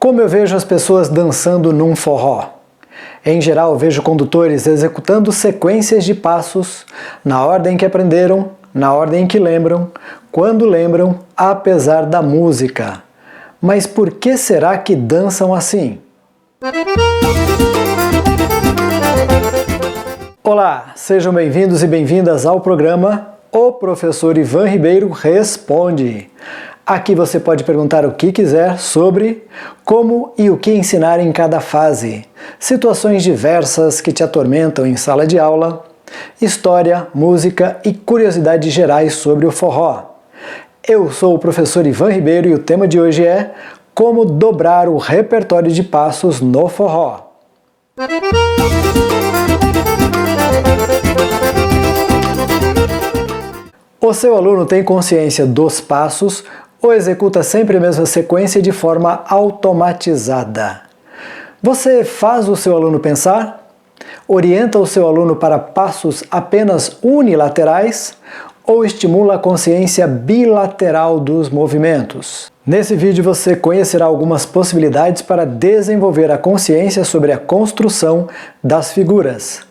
Como eu vejo as pessoas dançando num forró? Em geral, vejo condutores executando sequências de passos na ordem que aprenderam, na ordem que lembram, quando lembram, apesar da música. Mas por que será que dançam assim? Olá, sejam bem-vindos e bem-vindas ao programa O Professor Ivan Ribeiro Responde. Aqui você pode perguntar o que quiser sobre como e o que ensinar em cada fase, situações diversas que te atormentam em sala de aula, história, música e curiosidades gerais sobre o forró. Eu sou o professor Ivan Ribeiro e o tema de hoje é como dobrar o repertório de passos no forró. O seu aluno tem consciência dos passos ou executa sempre a mesma sequência de forma automatizada? Você faz o seu aluno pensar? Orienta o seu aluno para passos apenas unilaterais ou estimula a consciência bilateral dos movimentos? Nesse vídeo você conhecerá algumas possibilidades para desenvolver a consciência sobre a construção das figuras,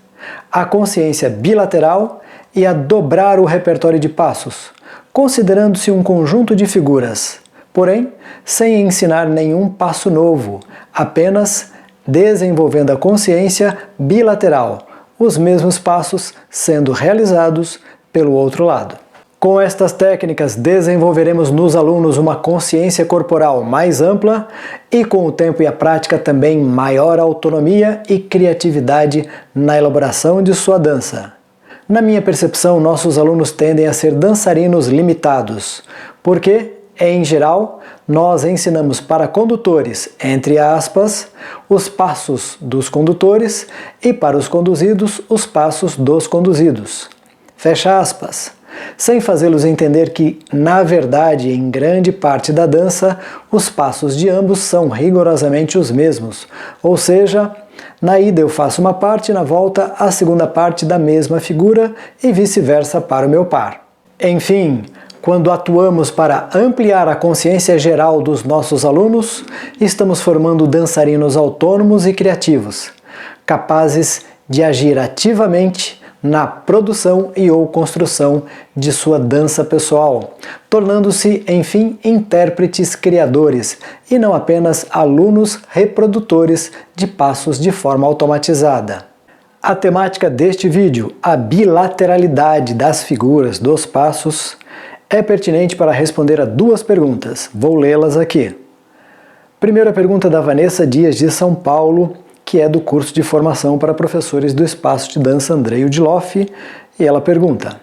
a consciência bilateral e a dobrar o repertório de passos, considerando-se um conjunto de figuras, porém sem ensinar nenhum passo novo, apenas desenvolvendo a consciência bilateral, os mesmos passos sendo realizados pelo outro lado. Com estas técnicas desenvolveremos nos alunos uma consciência corporal mais ampla e com o tempo e a prática também maior autonomia e criatividade na elaboração de sua dança. Na minha percepção, nossos alunos tendem a ser dançarinos limitados, porque, em geral, nós ensinamos para condutores, entre aspas, os passos dos condutores e para os conduzidos, os passos dos conduzidos. Fecha aspas. Sem fazê-los entender que, na verdade, em grande parte da dança, os passos de ambos são rigorosamente os mesmos, ou seja, na ida eu faço uma parte, na volta a segunda parte da mesma figura e vice-versa para o meu par. Enfim, quando atuamos para ampliar a consciência geral dos nossos alunos, estamos formando dançarinos autônomos e criativos, capazes de agir ativamente na produção e ou construção de sua dança pessoal, tornando-se, enfim, intérpretes criadores e não apenas alunos reprodutores de passos de forma automatizada. A temática deste vídeo, a bilateralidade das figuras dos passos, é pertinente para responder a duas perguntas. Vou lê-las aqui. Primeira pergunta da Vanessa Dias de São Paulo, que é do curso de formação para professores do Espaço de Dança Andrei Udiloff, e ela pergunta: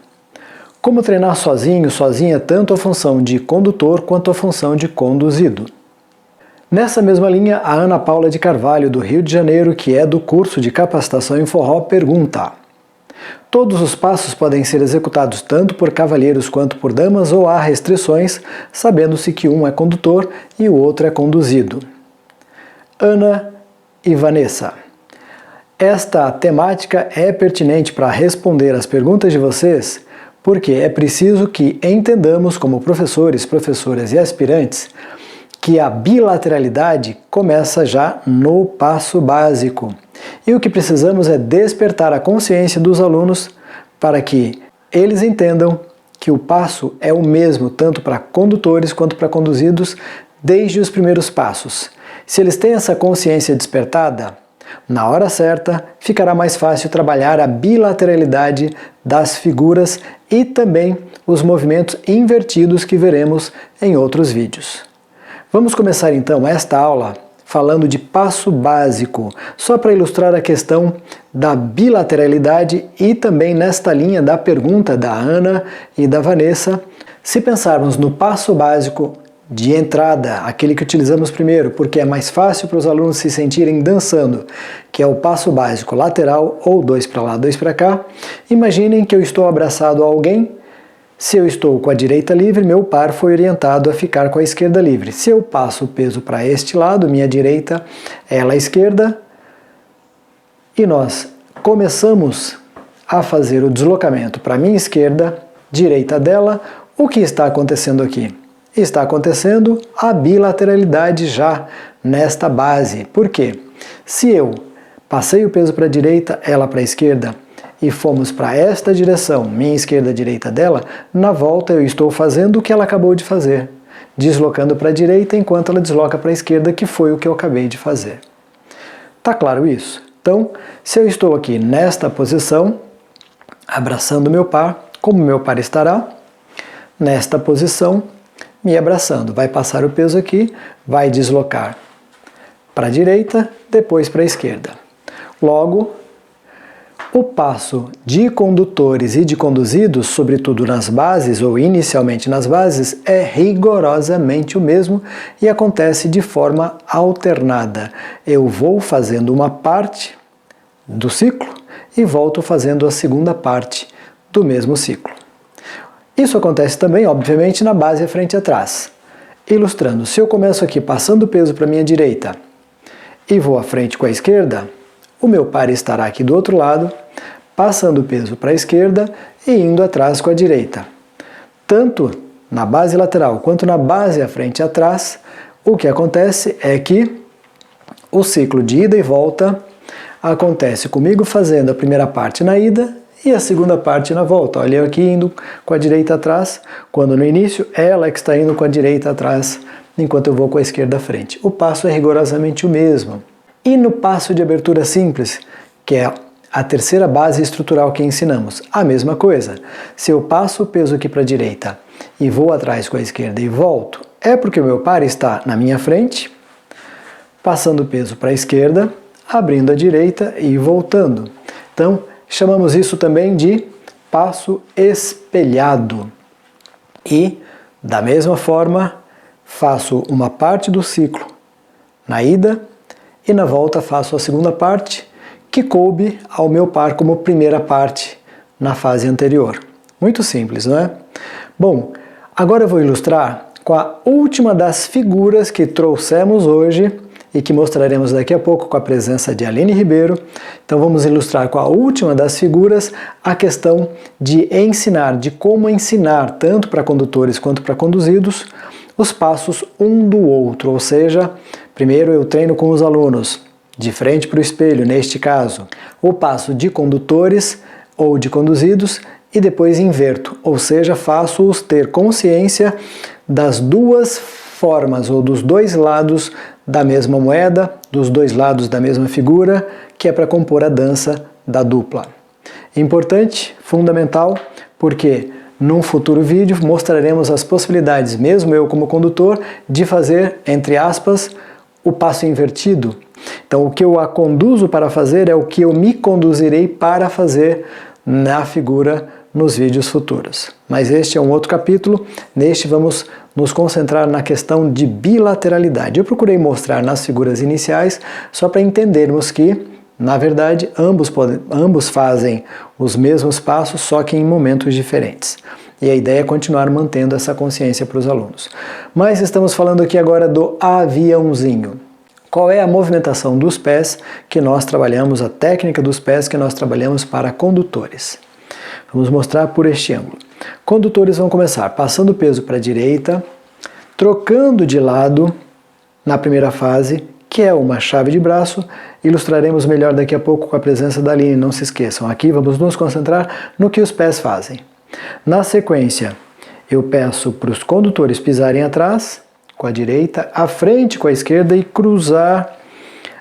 como treinar sozinho, sozinha, tanto a função de condutor quanto a função de conduzido? Nessa mesma linha, a Ana Paula de Carvalho, do Rio de Janeiro, que é do curso de capacitação em forró, pergunta: todos os passos podem ser executados tanto por cavalheiros quanto por damas ou há restrições, sabendo-se que um é condutor e o outro é conduzido? Ana e Vanessa, esta temática é pertinente para responder às perguntas de vocês, porque é preciso que entendamos como professores, professoras e aspirantes que a bilateralidade começa já no passo básico. E o que precisamos é despertar a consciência dos alunos para que eles entendam que o passo é o mesmo tanto para condutores quanto para conduzidos desde os primeiros passos. Se eles têm essa consciência despertada, na hora certa ficará mais fácil trabalhar a bilateralidade das figuras e também os movimentos invertidos que veremos em outros vídeos. Vamos começar então esta aula falando de passo básico, só para ilustrar a questão da bilateralidade e também nesta linha da pergunta da Ana e da Vanessa. Se pensarmos no passo básico de entrada, aquele que utilizamos primeiro, porque é mais fácil para os alunos se sentirem dançando, que é o passo básico lateral ou dois para lá, dois para cá. Imaginem que eu estou abraçado a alguém. Se eu estou com a direita livre, meu par foi orientado a ficar com a esquerda livre. Se eu passo o peso para este lado, minha direita, ela a esquerda, e nós começamos a fazer o deslocamento para a minha esquerda, direita dela, o que está acontecendo aqui? Está acontecendo a bilateralidade já nesta base. Por quê? Se eu passei o peso para a direita, ela para a esquerda, e fomos para esta direção, minha esquerda, direita dela, na volta eu estou fazendo o que ela acabou de fazer, deslocando para a direita enquanto ela desloca para a esquerda, que foi o que eu acabei de fazer. Tá claro isso? Então, se eu estou aqui nesta posição, abraçando meu par, como meu par estará? Nesta posição, me abraçando. Vai passar o peso aqui, vai deslocar para a direita, depois para a esquerda. Logo, o passo de condutores e de conduzidos, sobretudo nas bases ou inicialmente nas bases, é rigorosamente o mesmo e acontece de forma alternada. Eu vou fazendo uma parte do ciclo e volto fazendo a segunda parte do mesmo ciclo. Isso acontece também, obviamente, na base frente e atrás. Ilustrando, se eu começo aqui passando o peso para a minha direita e vou à frente com a esquerda, o meu par estará aqui do outro lado, passando o peso para a esquerda e indo atrás com a direita. Tanto na base lateral quanto na base à frente e atrás, o que acontece é que o ciclo de ida e volta acontece comigo fazendo a primeira parte na ida e a segunda parte na volta. Olha eu aqui indo com a direita atrás, quando no início ela é que está indo com a direita atrás, enquanto eu vou com a esquerda à frente. O passo é rigorosamente o mesmo. E no passo de abertura simples, que é a terceira base estrutural que ensinamos, a mesma coisa. Se eu passo o peso aqui para a direita e vou atrás com a esquerda e volto, é porque o meu par está na minha frente, passando o peso para a esquerda, abrindo a direita e voltando. Então, chamamos isso também de passo espelhado. E, da mesma forma, faço uma parte do ciclo na ida e na volta faço a segunda parte, que coube ao meu par como primeira parte na fase anterior. Muito simples, não é? Bom, agora eu vou ilustrar com a última das figuras que trouxemos hoje e que mostraremos daqui a pouco com a presença de Aline Ribeiro. Então vamos ilustrar com a última das figuras a questão de ensinar, de como ensinar, tanto para condutores quanto para conduzidos, os passos um do outro, ou seja, primeiro eu treino com os alunos, de frente para o espelho, neste caso, o passo de condutores ou de conduzidos e depois inverto, ou seja, faço-os ter consciência das duas formas ou dos dois lados da mesma moeda, dos dois lados da mesma figura, que é para compor a dança da dupla. Importante, fundamental, porque num futuro vídeo mostraremos as possibilidades, mesmo eu como condutor, de fazer, entre aspas, o passo invertido. Então, o que eu a conduzo para fazer é o que eu me conduzirei para fazer na figura nos vídeos futuros. Mas este é um outro capítulo, neste vamos nos concentrar na questão de bilateralidade. Eu procurei mostrar nas figuras iniciais só para entendermos que, na verdade, ambos fazem os mesmos passos, só que em momentos diferentes. E a ideia é continuar mantendo essa consciência para os alunos. Mas estamos falando aqui agora do aviãozinho. Qual é a movimentação dos pés que nós trabalhamos, a técnica dos pés que nós trabalhamos para condutores? Vamos mostrar por este ângulo. Condutores vão começar passando o peso para a direita, trocando de lado na primeira fase, que é uma chave de braço. Ilustraremos melhor daqui a pouco com a presença da Aline, não se esqueçam. Aqui vamos nos concentrar no que os pés fazem. Na sequência, eu peço para os condutores pisarem atrás, com a direita, à frente com a esquerda e cruzar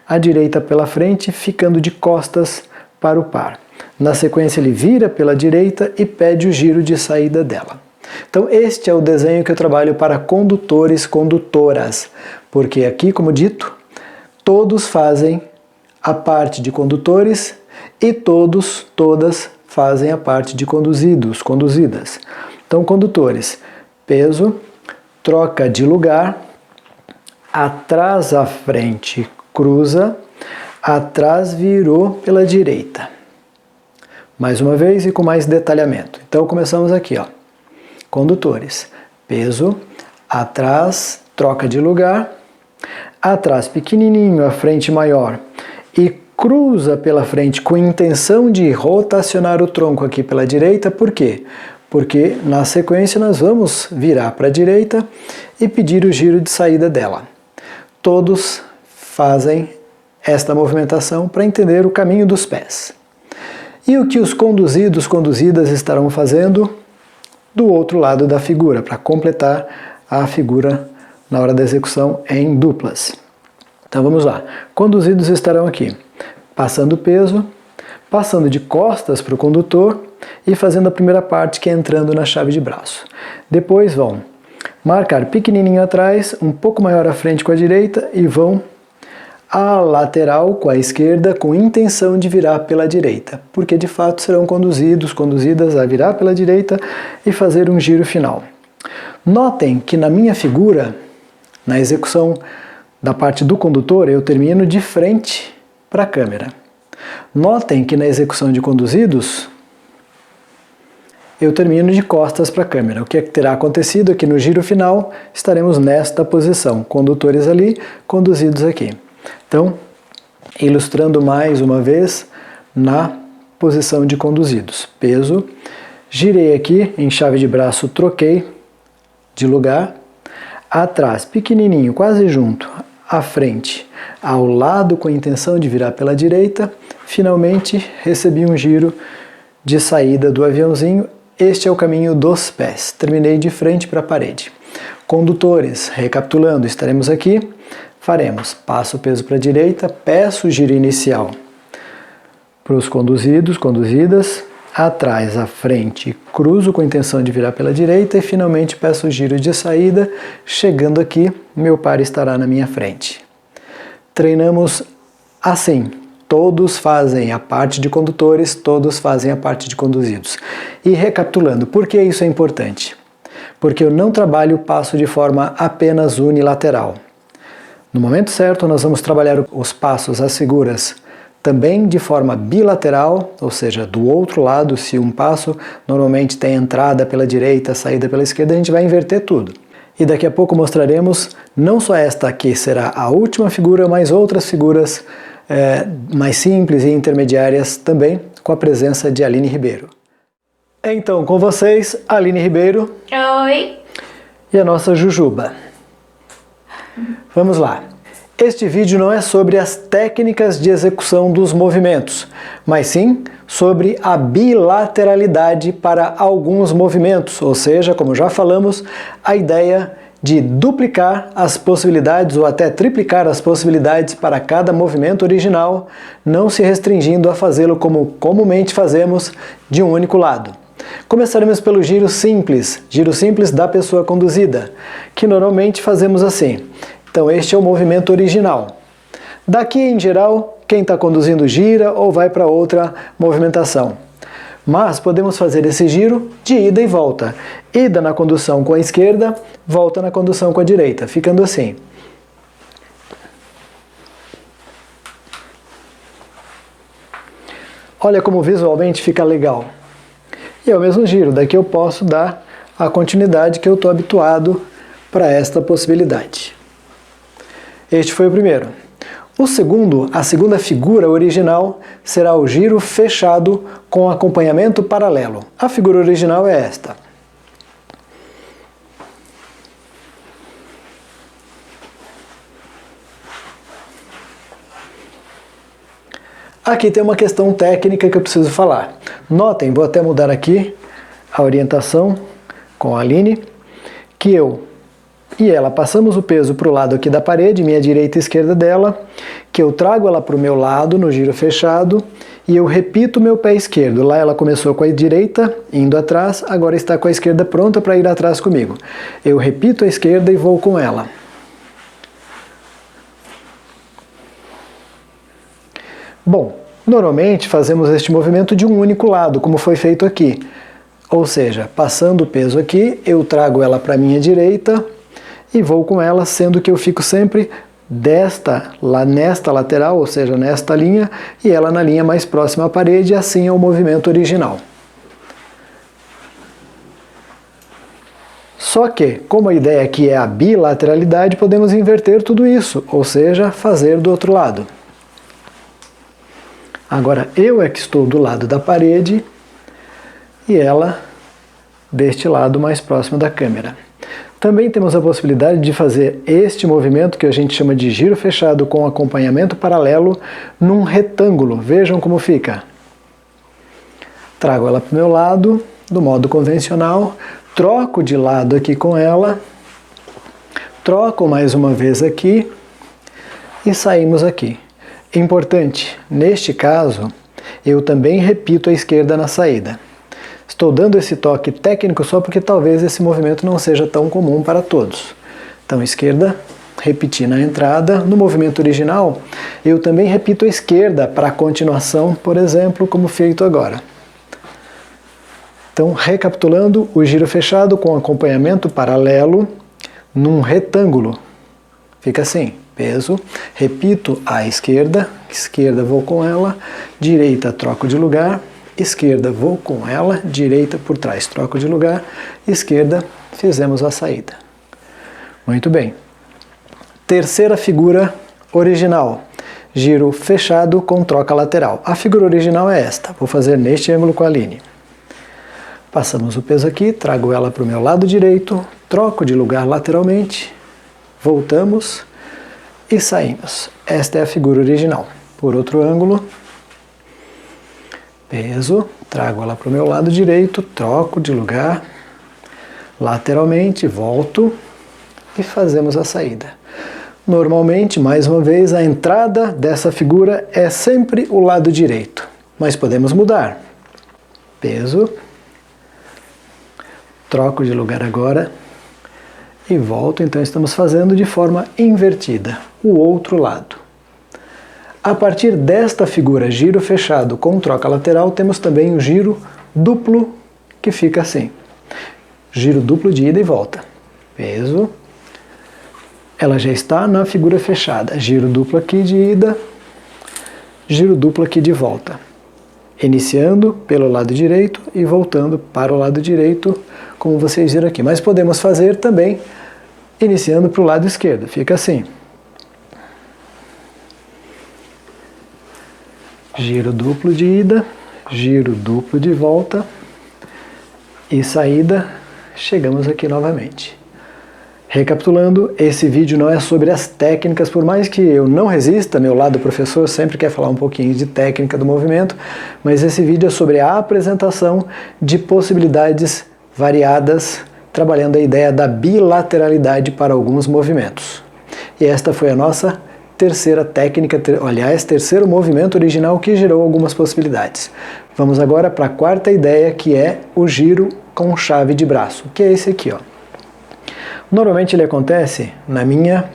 a direita pela frente, ficando de costas para o par. Na sequência, ele vira pela direita e pede o giro de saída dela. Então, este é o desenho que eu trabalho para condutores, condutoras, porque aqui, como dito, todos fazem a parte de condutores e todas fazem a parte de conduzidos, conduzidas. Então, condutores, peso, troca de lugar, atrás à frente, cruza, atrás virou pela direita. Mais uma vez e com mais detalhamento. Então, começamos aqui, ó. Condutores, peso, atrás, troca de lugar, atrás pequenininho, a frente maior e cruza pela frente com intenção de rotacionar o tronco aqui pela direita. Por quê? porque na sequência nós vamos virar para a direita e pedir o giro de saída dela. Todos fazem esta movimentação para entender o caminho dos pés. E o que os conduzidos, conduzidas estarão fazendo do outro lado da figura, para completar a figura na hora da execução em duplas. Então vamos lá. Conduzidos estarão aqui, passando o peso, passando de costas para o condutor e fazendo a primeira parte, que é entrando na chave de braço. Depois vão marcar pequenininho atrás, um pouco maior à frente com a direita e vão à lateral com a esquerda com intenção de virar pela direita, porque de fato serão conduzidos, conduzidas a virar pela direita e fazer um giro final. Notem que na minha figura, na execução da parte do condutor, eu termino de frente para a câmera. Notem que na execução de conduzidos, eu termino de costas para a câmera. O que terá acontecido é que no giro final estaremos nesta posição, condutores ali, conduzidos aqui. Então, ilustrando mais uma vez na posição de conduzidos. Peso, girei aqui em chave de braço, troquei de lugar, atrás, pequenininho, quase junto, à frente, ao lado com a intenção de virar pela direita, finalmente recebi um giro de saída do aviãozinho. Este é o caminho dos pés. Terminei de frente para a parede. Condutores, recapitulando, estaremos aqui, faremos, passo o peso para a direita, peço o giro inicial para os conduzidos, conduzidas, atrás, à frente, cruzo com a intenção de virar pela direita e finalmente peço o giro de saída, chegando aqui, meu par estará na minha frente. Treinamos assim. Todos fazem a parte de condutores, todos fazem a parte de conduzidos. E recapitulando, por que isso é importante? Porque eu não trabalho o passo de forma apenas unilateral. No momento certo, nós vamos trabalhar os passos, as figuras, também de forma bilateral, ou seja, do outro lado, se um passo normalmente tem entrada pela direita, saída pela esquerda, a gente vai inverter tudo. E daqui a pouco mostraremos não só esta aqui será a última figura, mas outras figuras mais simples e intermediárias também, com a presença de Aline Ribeiro. Então, com vocês, Aline Ribeiro. Oi. E a nossa Jujuba. Vamos lá. Este vídeo não é sobre as técnicas de execução dos movimentos, mas sim sobre a bilateralidade para alguns movimentos, ou seja, como já falamos, a ideia de duplicar as possibilidades ou até triplicar as possibilidades para cada movimento original, não se restringindo a fazê-lo como comumente fazemos de um único lado. Começaremos pelo giro simples da pessoa conduzida, que normalmente fazemos assim. Então este é o movimento original. Daqui em geral, quem está conduzindo gira ou vai para outra movimentação. Mas podemos fazer esse giro de ida e volta. Ida na condução com a esquerda, volta na condução com a direita, ficando assim. Olha como visualmente fica legal. E é o mesmo giro, daqui eu posso dar a continuidade que eu estou habituado para esta possibilidade. Este foi o primeiro. O segundo, a segunda figura original, será o giro fechado com acompanhamento paralelo. A figura original é esta. Aqui tem uma questão técnica que eu preciso falar. Notem, vou até mudar aqui a orientação com a Aline, que eu e ela passamos o peso para o lado aqui da parede, minha direita e esquerda dela, que eu trago ela para o meu lado no giro fechado e eu repito o meu pé esquerdo. Lá ela começou com a direita, indo atrás, agora está com a esquerda pronta para ir atrás comigo. Eu repito a esquerda e vou com ela. Bom, normalmente fazemos este movimento de um único lado, como foi feito aqui. Ou seja, passando o peso aqui, eu trago ela para a minha direita e vou com ela, sendo que eu fico sempre nesta lateral, ou seja, nesta linha, e ela na linha mais próxima à parede, e assim é o movimento original. Só que, como a ideia aqui é a bilateralidade, podemos inverter tudo isso, ou seja, fazer do outro lado. Agora eu é que estou do lado da parede e ela deste lado mais próximo da câmera. Também temos a possibilidade de fazer este movimento que a gente chama de giro fechado com acompanhamento paralelo num retângulo. Vejam como fica. Trago ela para o meu lado, do modo convencional, troco de lado aqui com ela, troco mais uma vez aqui e saímos aqui. Importante, neste caso, eu também repito a esquerda na saída. Estou dando esse toque técnico só porque talvez esse movimento não seja tão comum para todos. Então, esquerda, repetir na entrada. No movimento original, eu também repito a esquerda para a continuação, por exemplo, como feito agora. Então, recapitulando, o giro fechado com acompanhamento paralelo num retângulo. Fica assim, peso, repito a esquerda, vou com ela, direita troco de lugar, esquerda vou com ela, direita por trás troco de lugar, esquerda, fizemos a saída. Muito bem. Terceira figura original, giro fechado com troca lateral. A figura original é esta, vou fazer neste ângulo com a Aline. Passamos o peso aqui, trago ela para o meu lado direito, troco de lugar lateralmente, voltamos e saímos. Esta é a figura original. Por outro ângulo, peso, trago ela para o meu lado direito, troco de lugar lateralmente, volto e fazemos a saída. Normalmente, mais uma vez, a entrada dessa figura é sempre o lado direito, mas podemos mudar. Peso, troco de lugar agora e volto, então estamos fazendo de forma invertida, o outro lado. A partir desta figura giro fechado com troca lateral, temos também o giro duplo, que fica assim. Giro duplo de ida e volta. Peso. Ela já está na figura fechada. Giro duplo aqui de ida, giro duplo aqui de volta. Iniciando pelo lado direito e voltando para o lado direito, como vocês viram aqui. Mas podemos fazer também iniciando para o lado esquerdo. Fica assim. Giro duplo de ida, giro duplo de volta e saída. Chegamos aqui novamente. Recapitulando, esse vídeo não é sobre as técnicas, por mais que eu não resista, meu lado professor sempre quer falar um pouquinho de técnica do movimento, mas esse vídeo é sobre a apresentação de possibilidades variadas, trabalhando a ideia da bilateralidade para alguns movimentos. E esta foi a nossa terceira técnica, aliás, terceiro movimento original que gerou algumas possibilidades. Vamos agora para a quarta ideia, que é o giro com chave de braço, que é esse aqui, ó. Normalmente ele acontece na minha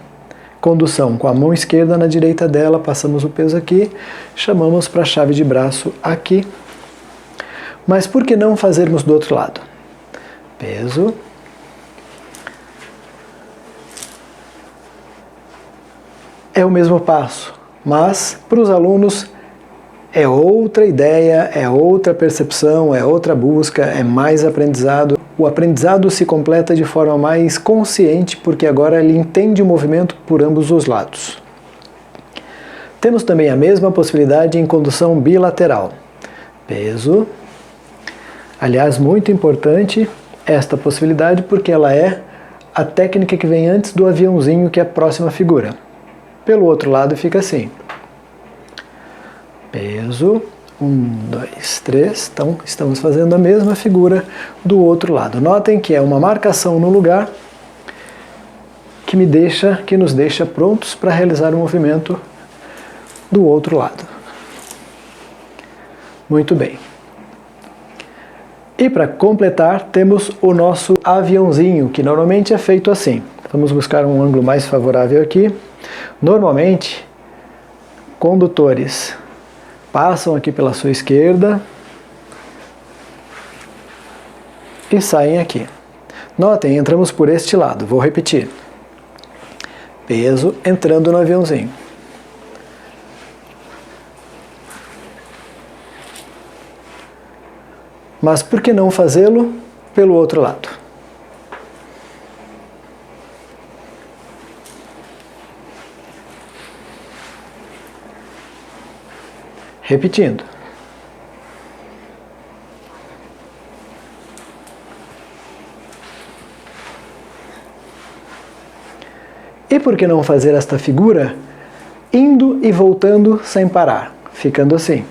condução, com a mão esquerda na direita dela, passamos o peso aqui, chamamos para a chave de braço aqui. Mas por que não fazermos do outro lado? Peso. É o mesmo passo, mas para os alunos é outra ideia, é outra percepção, é outra busca, é mais aprendizado. O aprendizado se completa de forma mais consciente, porque agora ele entende o movimento por ambos os lados. Temos também a mesma possibilidade em condução bilateral. Peso. Aliás, muito importante esta possibilidade, porque ela é a técnica que vem antes do aviãozinho, que é a próxima figura. Pelo outro lado fica assim. Peso, 1, 2, 3, então estamos fazendo a mesma figura do outro lado. Notem que é uma marcação no lugar que nos deixa prontos para realizar o movimento do outro lado. Muito bem. E para completar, temos o nosso aviãozinho, que normalmente é feito assim. Vamos buscar um ângulo mais favorável aqui. Normalmente, condutores passam aqui pela sua esquerda e saem aqui. Notem, entramos por este lado. Vou repetir. Peso entrando no aviãozinho. Mas por que não fazê-lo pelo outro lado? Repetindo. por que não fazer esta figura indo e voltando sem parar, ficando assim.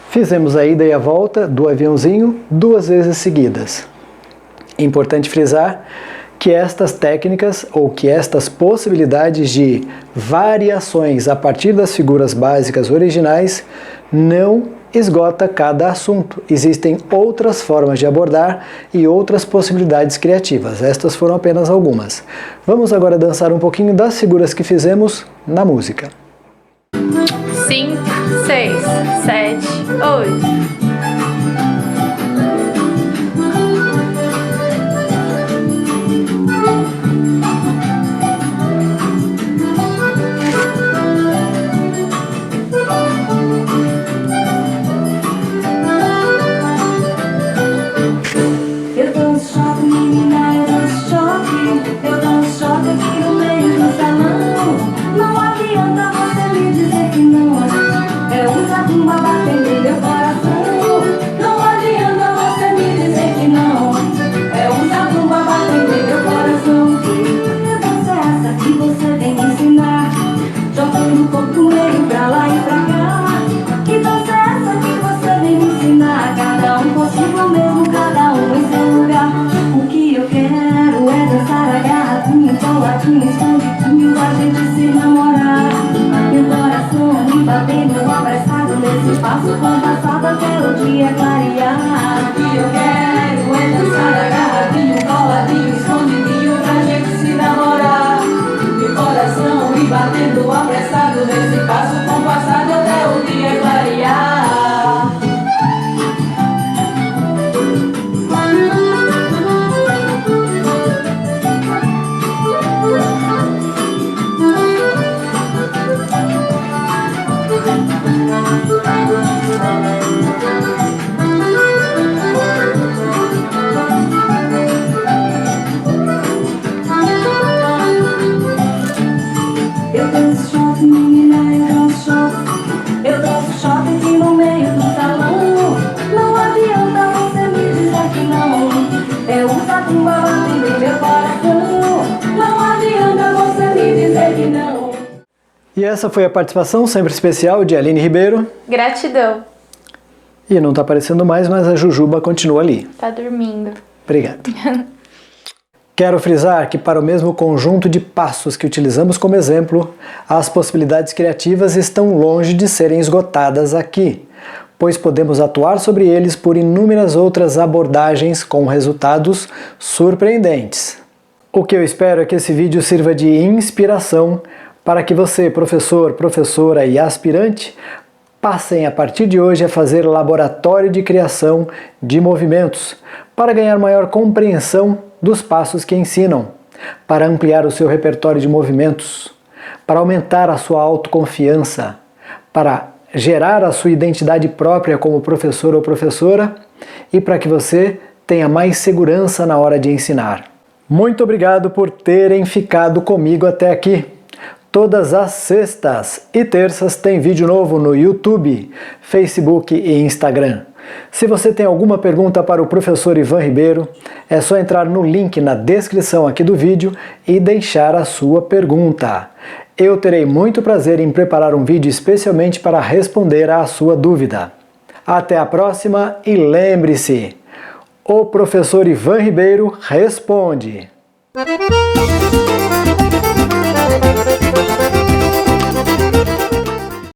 Fizemos a ida e a volta do aviãozinho 2 vezes seguidas. É importante frisar que estas técnicas ou que estas possibilidades de variações a partir das figuras básicas originais não esgota cada assunto. Existem outras formas de abordar e outras possibilidades criativas. Estas foram apenas algumas. Vamos agora dançar um pouquinho das figuras que fizemos na música. 5, 6, 7, 8. Passo compassado até o dia clarear. O que eu quero é dançar agarradinho, coladinho, escondidinho pra gente se namorar. E o coração me batendo apressado nesse passo compassado até o dia clarear. Eu danço shopping, menina, eu danço shopping. Eu danço shopping aqui no meio do salão. Não adianta você me dizer que não. Eu uso a tumba batendo em meu coração. Não adianta você me dizer que não. E essa foi a participação sempre especial de Aline Ribeiro. Gratidão. E não está aparecendo mais, mas a Jujuba continua ali. Tá dormindo. Obrigado. Quero frisar que para o mesmo conjunto de passos que utilizamos como exemplo, as possibilidades criativas estão longe de serem esgotadas aqui, pois podemos atuar sobre eles por inúmeras outras abordagens com resultados surpreendentes. O que eu espero é que esse vídeo sirva de inspiração para que você, professor, professora e aspirante, passem a partir de hoje a fazer laboratório de criação de movimentos para ganhar maior compreensão dos passos que ensinam, para ampliar o seu repertório de movimentos, para aumentar a sua autoconfiança, para gerar a sua identidade própria como professor ou professora e para que você tenha mais segurança na hora de ensinar. Muito obrigado por terem ficado comigo até aqui. Todas as sextas e terças tem vídeo novo no YouTube, Facebook e Instagram. Se você tem alguma pergunta para o professor Ivan Ribeiro, é só entrar no link na descrição aqui do vídeo e deixar a sua pergunta. Eu terei muito prazer em preparar um vídeo especialmente para responder à sua dúvida. Até a próxima e lembre-se, o professor Ivan Ribeiro responde!